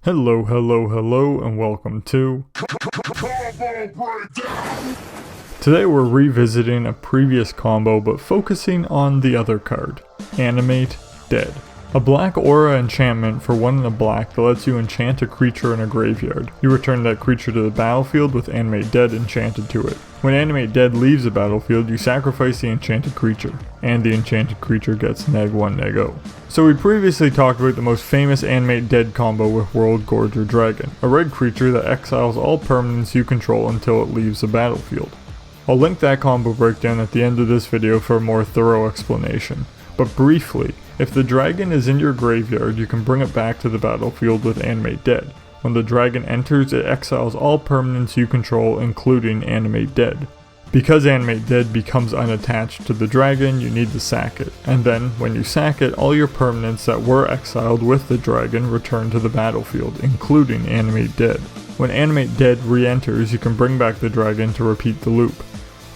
Hello, and welcome to Today we're revisiting a previous combo but focusing on the other card, Animate Dead. A black aura enchantment for 1 and a black that lets you enchant a creature in a graveyard. You return that creature to the battlefield with Animate Dead enchanted to it. When Animate Dead leaves the battlefield, you sacrifice the enchanted creature, and the enchanted creature gets -1/-0. So we previously talked about the most famous Animate Dead combo with Worldgorger Dragon, a red creature that exiles all permanents you control until it leaves the battlefield. I'll link that combo breakdown at the end of this video for a more thorough explanation. But briefly, if the dragon is in your graveyard, you can bring it back to the battlefield with Animate Dead. When the dragon enters, it exiles all permanents you control, including Animate Dead. Because Animate Dead becomes unattached to the dragon, you need to sack it. And then, when you sack it, all your permanents that were exiled with the dragon return to the battlefield, including Animate Dead. When Animate Dead re-enters, you can bring back the dragon to repeat the loop.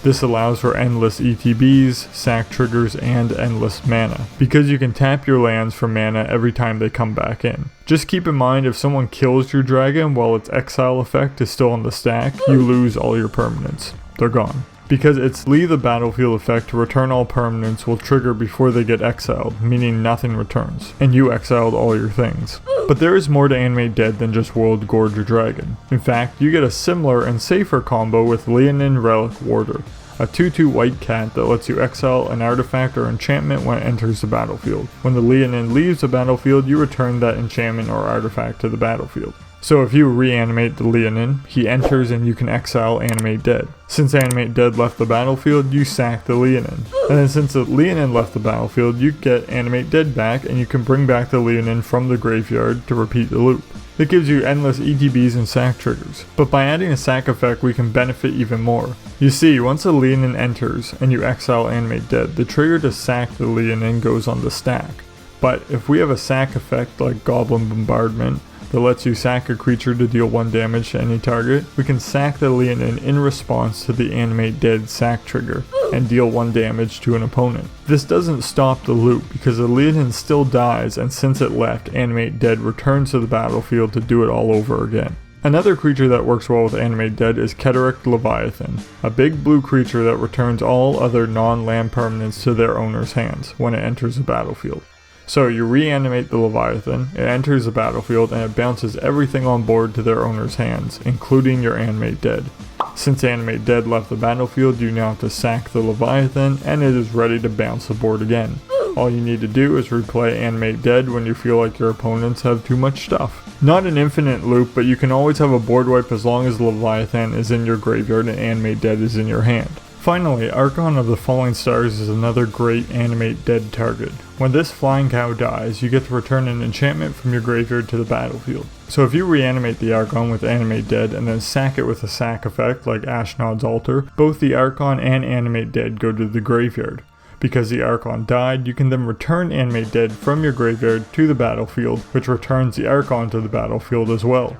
This allows for endless ETBs, sack triggers, and endless mana, because you can tap your lands for mana every time they come back in. Just keep in mind, if someone kills your dragon while its exile effect is still on the stack, you lose all your permanents. They're gone. Because its leave the battlefield effect to return all permanents will trigger before they get exiled, meaning nothing returns, and you exiled all your things. But there is more to Animate Dead than just Worldgorger Dragon. In fact, you get a similar and safer combo with Leonin Relic Warder, a 2/2 white cat that lets you exile an artifact or enchantment when it enters the battlefield. When the Leonin leaves the battlefield, you return that enchantment or artifact to the battlefield. So if you reanimate the Leonin, he enters and you can exile Animate Dead. Since Animate Dead left the battlefield, you sack the Leonin. And then since the Leonin left the battlefield, you get Animate Dead back and you can bring back the Leonin from the graveyard to repeat the loop. It gives you endless ETBs and sack triggers. But by adding a sack effect, we can benefit even more. You see, once a Leonin enters and you exile Animate Dead, the trigger to sack the Leonin goes on the stack. But if we have a sack effect like Goblin Bombardment, that lets you sack a creature to deal 1 damage to any target, we can sack the Leonin in response to the Animate Dead sack trigger, and deal 1 damage to an opponent. This doesn't stop the loop, because the Leonin still dies, and since it left, Animate Dead returns to the battlefield to do it all over again. Another creature that works well with Animate Dead is Kedaric Leviathan, a big blue creature that returns all other non-land permanents to their owner's hands when it enters the battlefield. So you reanimate the Leviathan, it enters the battlefield, and it bounces everything on board to their owner's hands, including your Animate Dead. Since Animate Dead left the battlefield, you now have to sack the Leviathan, and it is ready to bounce the board again. All you need to do is replay Animate Dead when you feel like your opponents have too much stuff. Not an infinite loop, but you can always have a board wipe as long as the Leviathan is in your graveyard and Animate Dead is in your hand. Finally, Arcon of the Falling Stars is another great Animate Dead target. When this flying cow dies, you get to return an enchantment from your graveyard to the battlefield. So if you reanimate the Arcon with Animate Dead and then sack it with a sack effect like Ashnod's Altar, both the Arcon and Animate Dead go to the graveyard. Because the Arcon died, you can then return Animate Dead from your graveyard to the battlefield, which returns the Arcon to the battlefield as well.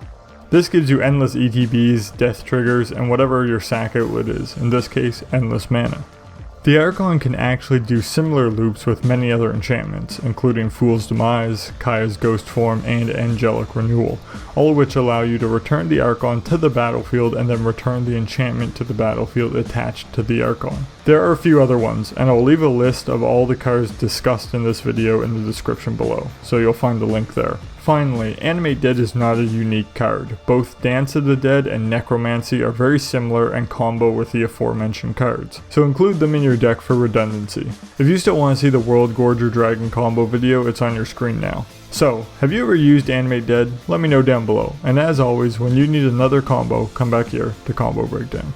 This gives you endless ETBs, death triggers, and whatever your sack outlet is, in this case, endless mana. The Arcon can actually do similar loops with many other enchantments, including Fool's Demise, Kaya's Ghost Form, and Angelic Renewal, all of which allow you to return the Arcon to the battlefield and then return the enchantment to the battlefield attached to the Arcon. There are a few other ones, and I'll leave a list of all the cards discussed in this video in the description below, so you'll find the link there. Finally, Animate Dead is not a unique card. Both Dance of the Dead and Necromancy are very similar and combo with the aforementioned cards, so include them in your deck for redundancy. If you still want to see the Worldgorger Dragon combo video, it's on your screen now. So, have you ever used Animate Dead? Let me know down below, and as always, when you need another combo, come back here to Combo Breakdown.